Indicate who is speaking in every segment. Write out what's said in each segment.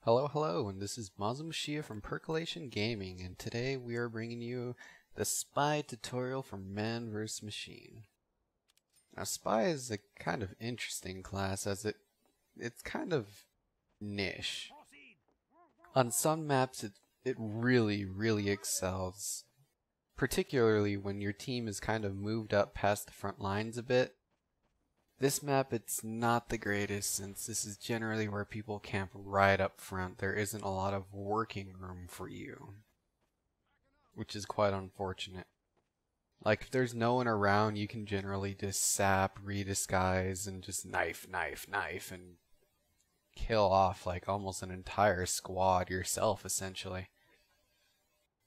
Speaker 1: Hello, hello, and this is Mann Vs Machine from Percolation Gaming, and today we are bringing you the Spy tutorial from Mann Vs Machine. Now, Spy is a kind of interesting class as it's kind of niche. On some maps, it really excels, particularly when your team is kind of moved up past the front lines a bit. This map, it's not the greatest since this is generally where people camp right up front. There isn't a lot of working room for you, which is quite unfortunate. Like, if there's no one around, you can generally just sap, redisguise, and just knife, and kill off like almost an entire squad yourself, essentially.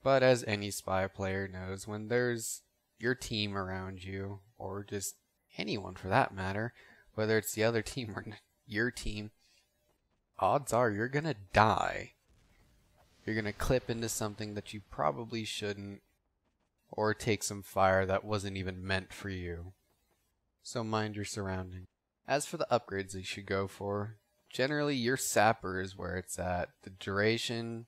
Speaker 1: But as any spy player knows, when there's your team around you, or just anyone for that matter, whether it's the other team or your team, odds are you're gonna die. You're gonna clip into something that you probably shouldn't, or take some fire that wasn't even meant for you. So mind your surroundings. As for the upgrades you should go for, generally your sapper is where it's at. The duration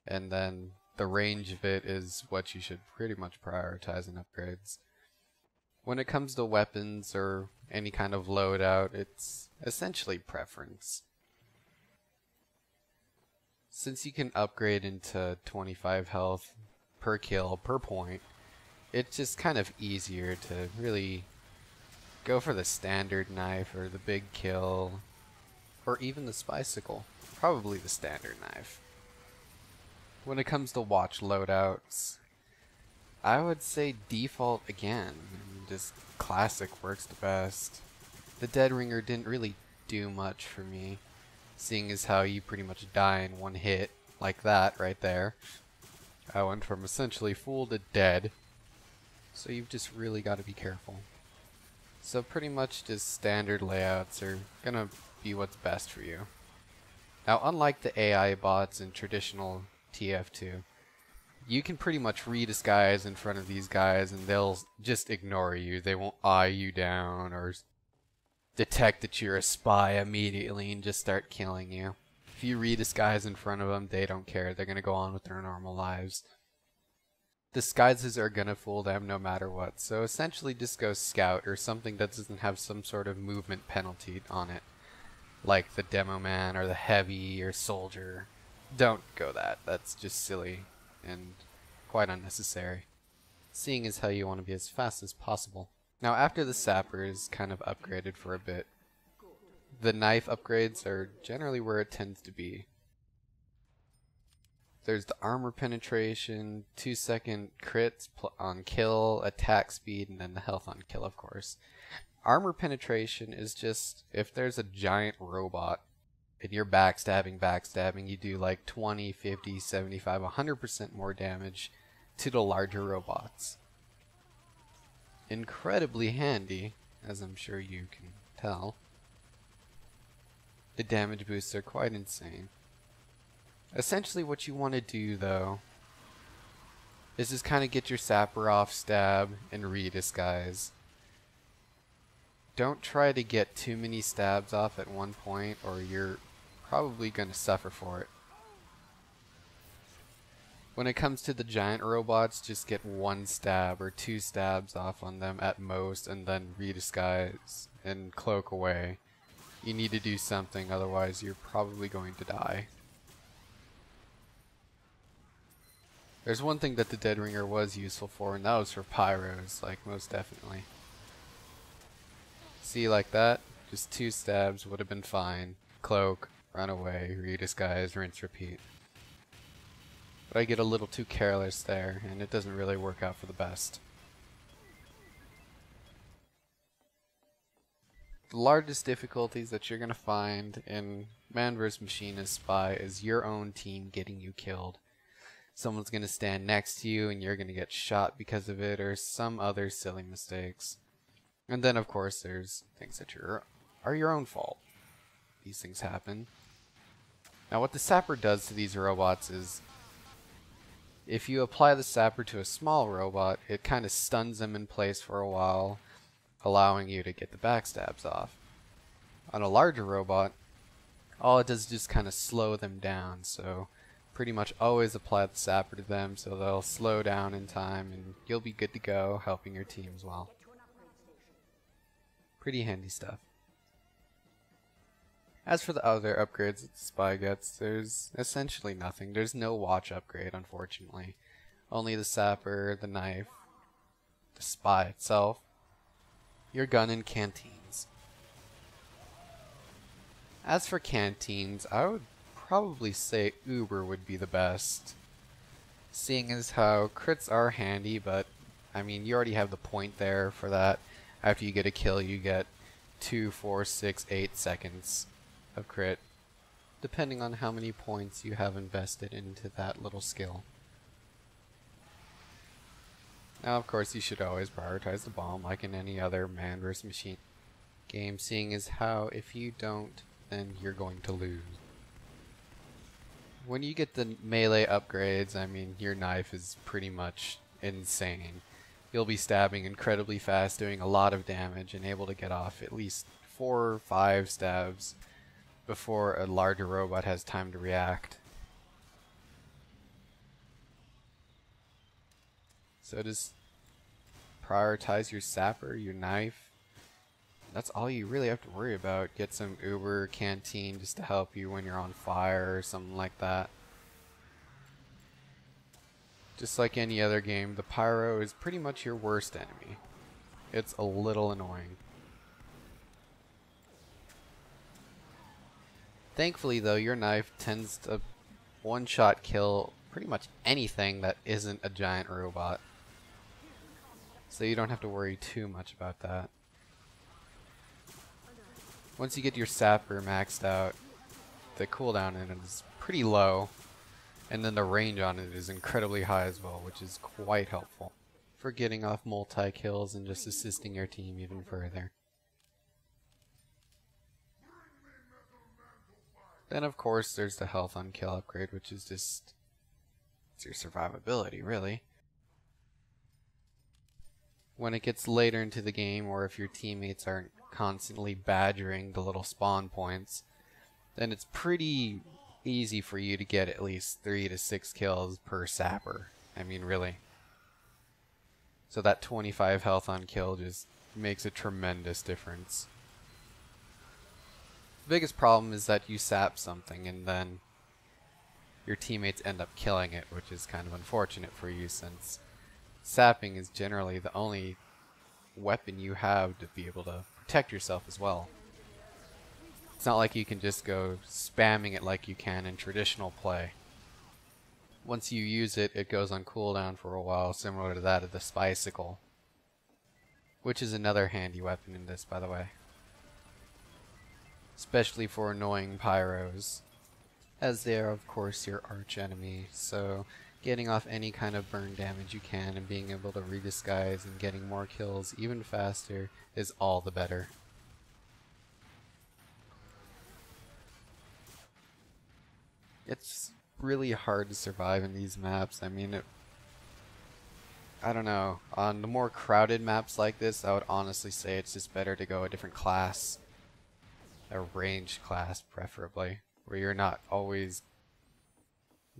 Speaker 1: and then the range of it is what you should pretty much prioritize in upgrades. When it comes to weapons or any kind of loadout, it's essentially preference. Since you can upgrade into 25 health per kill per point, it's just kind of easier to really go for the standard knife or the big kill, or even the spycicle. Probably the standard knife. When it comes to watch loadouts, I would say default again. Just classic works the best. The deadringer didn't really do much for me, seeing as how you pretty much die in one hit, like that right there. I went from essentially full to dead, so you've just really got to be careful. So pretty much just standard layouts are gonna be what's best for you. Now, unlike the AI bots in traditional TF2, you can pretty much redisguise in front of these guys and they'll just ignore you. They won't eye you down or detect that you're a spy immediately and just start killing you. If you redisguise in front of them, they don't care. They're going to go on with their normal lives. Disguises are going to fool them no matter what. So essentially just go scout or something that doesn't have some sort of movement penalty on it. Like the demo man or the heavy or soldier. Don't go that. That's just silly and quite unnecessary, seeing as how you want to be as fast as possible. Now, after the sapper is kind of upgraded for a bit, the knife upgrades are generally where it tends to be. There's the armor penetration, 2-second crits on kill, attack speed, and then the health on kill, of course. Armor penetration is just if there's a giant robot and you're backstabbing, you do like 20, 50, 75, 100% more damage to the larger robots. Incredibly handy, as I'm sure you can tell. The damage boosts are quite insane. Essentially what you want to do, though, is just kind of get your sapper off, stab, and redisguise. Don't try to get too many stabs off at one point, or you're probably going to suffer for it. When it comes to the giant robots, just get 1 stab or 2 stabs off on them at most, and then redisguise and cloak away. You need to do something, otherwise you're probably going to die. There's one thing that the deadringer was useful for, and that was for pyros, like most definitely. See, like that? Just 2 stabs would have been fine. Cloak, run away, redisguise, rinse, repeat. But I get a little too careless there, and it doesn't really work out for the best. The largest difficulties that you're going to find in Mann vs Machine as Spy is your own team getting you killed. Someone's going to stand next to you and you're going to get shot because of it, or some other silly mistakes. And then of course there's things that are your own fault. These things happen. Now what the sapper does to these robots is, if you apply the sapper to a small robot, it kind of stuns them in place for a while, allowing you to get the backstabs off. On a larger robot, all it does is just kind of slow them down. So pretty much always apply the sapper to them so they'll slow down in time and you'll be good to go, helping your team as well. Pretty handy stuff. As for the other upgrades that the spy gets, there's essentially nothing. There's no watch upgrade, unfortunately. Only the sapper, the knife, the spy itself, your gun, and canteens. As for canteens, I would probably say Uber would be the best, seeing as how crits are handy, but I mean you already have the point there for that. After you get a kill you get 2, 4, 6, 8 seconds of crit, depending on how many points you have invested into that little skill. Now of course you should always prioritize the bomb like in any other Man vs Machine game, seeing as how if you don't, then you're going to lose. When you get the melee upgrades, I mean, your knife is pretty much insane. You'll be stabbing incredibly fast, doing a lot of damage, and able to get off at least 4 or 5 stabs before a larger robot has time to react. So just prioritize your sapper, your knife. That's all you really have to worry about. Get some Uber canteen just to help you when you're on fire or something like that. Just like any other game, the pyro is pretty much your worst enemy. It's a little annoying. Thankfully though, your knife tends to one-shot kill pretty much anything that isn't a giant robot. So you don't have to worry too much about that. Once you get your sapper maxed out, the cooldown in it is pretty low, and then the range on it is incredibly high as well, which is quite helpful for getting off multi-kills and just assisting your team even further. Then of course there's the health on kill upgrade, which is just, it's your survivability really. When it gets later into the game, or if your teammates aren't constantly badgering the little spawn points, then it's pretty easy for you to get at least 3 to 6 kills per sapper. I mean really. So that 25 health on kill just makes a tremendous difference. The biggest problem is that you sap something and then your teammates end up killing it, which is kind of unfortunate for you since sapping is generally the only weapon you have to be able to protect yourself as well. It's not like you can just go spamming it like you can in traditional play. Once you use it, it goes on cooldown for a while, similar to that of the spycicle, which is another handy weapon in this, by the way. Especially for annoying pyros, as they are of course your arch enemy, so getting off any kind of burn damage you can and being able to redisguise and getting more kills even faster is all the better. It's really hard to survive in these maps. I mean, I don't know. On the more crowded maps like this, I would honestly say it's just better to go a different class. A ranged class, preferably, where you're not always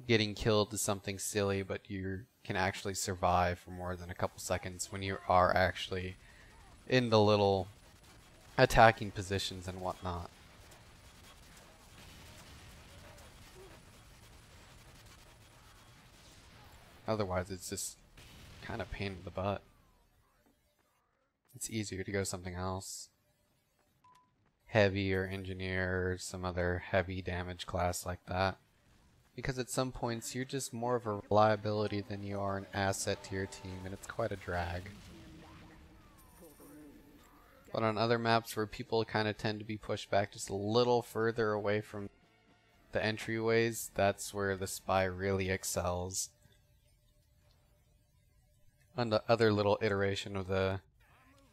Speaker 1: getting killed to something silly, but you can actually survive for more than a couple seconds when you are actually in the little attacking positions and whatnot. Otherwise, it's just kind of pain in the butt. It's easier to go something else. Heavy or engineer or some other heavy damage class like that. Because at some points you're just more of a reliability than you are an asset to your team, and it's quite a drag. But on other maps where people kind of tend to be pushed back just a little further away from the entryways, that's where the spy really excels. On the other little iteration of the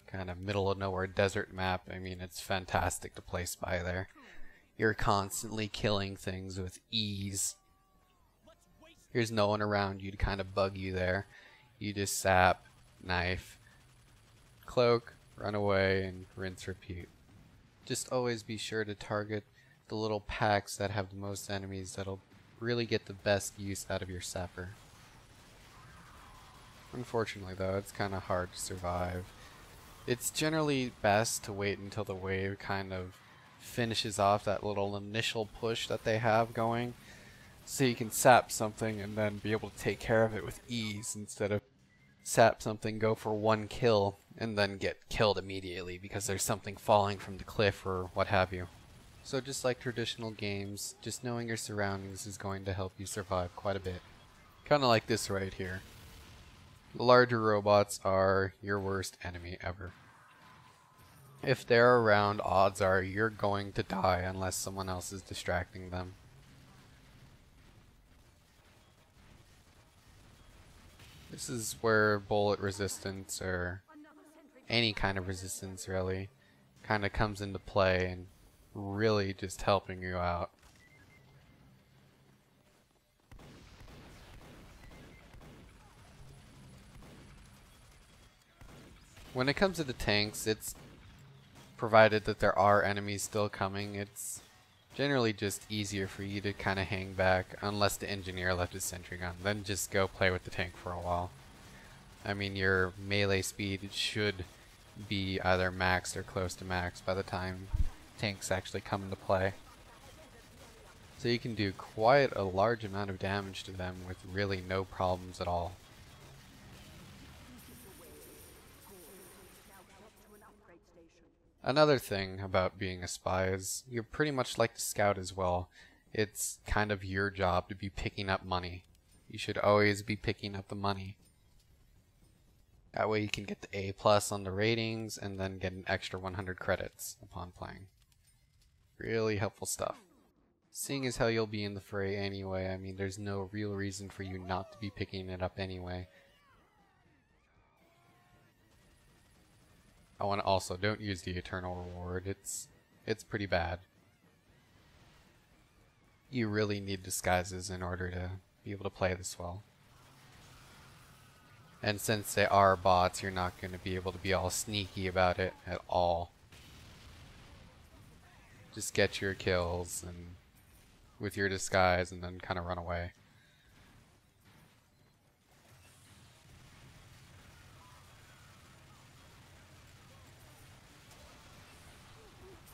Speaker 1: kind of middle of nowhere desert map, I mean, it's fantastic to play spy there. You're constantly killing things with ease. There's no one around you to kind of bug you there. You just sap, knife, cloak, run away, and rinse repeat. Just always be sure to target the little packs that have the most enemies that'll really get the best use out of your sapper. Unfortunately though, it's kind of hard to survive. It's generally best to wait until the wave kind of finishes off that little initial push that they have going, so you can sap something and then be able to take care of it with ease instead of sap something, go for one kill, and then get killed immediately because there's something falling from the cliff or what have you. So just like traditional games, just knowing your surroundings is going to help you survive quite a bit. Kinda like this right here. The larger robots are your worst enemy ever. If they're around, odds are you're going to die unless someone else is distracting them. This is where bullet resistance, or any kind of resistance really, kind of comes into play and really just helping you out. When it comes to the tanks, it's provided that there are enemies still coming, it's generally just easier for you to kind of hang back, unless the engineer left his sentry gun. Then just go play with the tank for a while. I mean, your melee speed should be either maxed or close to max by the time tanks actually come into play. So you can do quite a large amount of damage to them with really no problems at all. Another thing about being a spy is you're pretty much like the scout as well. It's kind of your job to be picking up money. You should always be picking up the money. That way you can get the A+ on the ratings and then get an extra 100 credits upon playing. Really helpful stuff. Seeing as how you'll be in the fray anyway, I mean, there's no real reason for you not to be picking it up anyway. I want to also, don't use the eternal reward, it's pretty bad. You really need disguises in order to be able to play this well. And since they are bots, you're not going to be able to be all sneaky about it at all. Just get your kills and with your disguise and then kind of run away.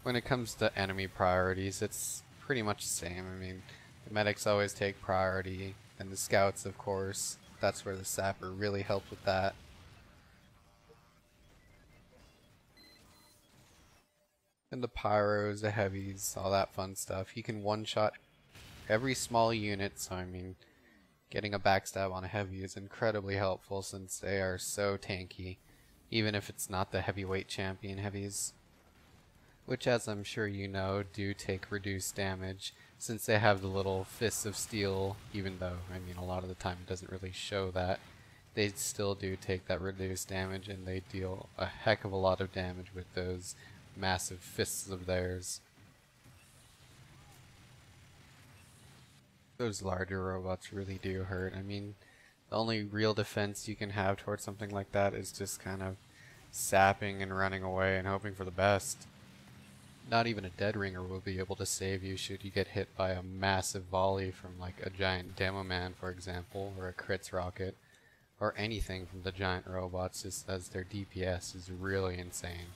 Speaker 1: When it comes to enemy priorities, it's pretty much the same. I mean, the medics always take priority, and the scouts, of course. That's where the sapper really helped with that. And the pyros, the heavies, all that fun stuff. You can one-shot every small unit, so I mean, getting a backstab on a heavy is incredibly helpful since they are so tanky, even if it's not the heavyweight champion heavies. Which, as I'm sure you know, do take reduced damage, since they have the little fists of steel, even though, I mean, a lot of the time it doesn't really show that. They still do take that reduced damage, and they deal a heck of a lot of damage with those massive fists of theirs. Those larger robots really do hurt. I mean, the only real defense you can have towards something like that is just kind of sapping and running away and hoping for the best. Not even a deadringer will be able to save you should you get hit by a massive volley from like a giant demo man, for example, or a crits rocket, or anything from the giant robots, just as their DPS is really insane.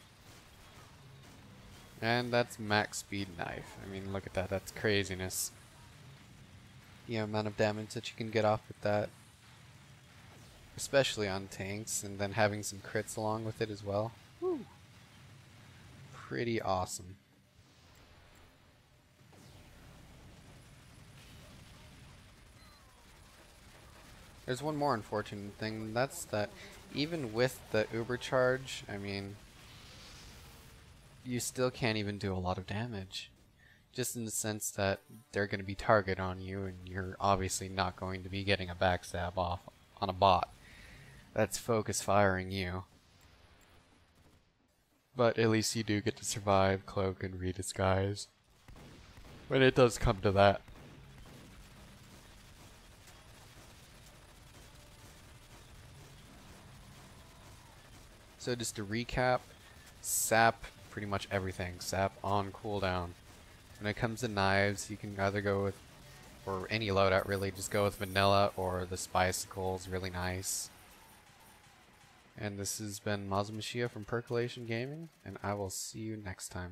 Speaker 1: And that's max speed knife. I mean, look at that, that's craziness. The amount of damage that you can get off with that, especially on tanks, and then having some crits along with it as well. Woo. Pretty awesome. There's one more unfortunate thing, that's that even with the uber charge, I mean, you still can't even do a lot of damage. Just in the sense that they're going to be targeted on you, and you're obviously not going to be getting a backstab off on a bot that's focus firing you. But at least you do get to survive, cloak, and redisguise when it does come to that. So just to recap, sap pretty much everything. Sap on cooldown. When it comes to knives, you can either go with, or any loadout really, just go with vanilla, or the spycicle is really nice. And this has been Mann Vs Machine from Percolation Gaming, and I will see you next time.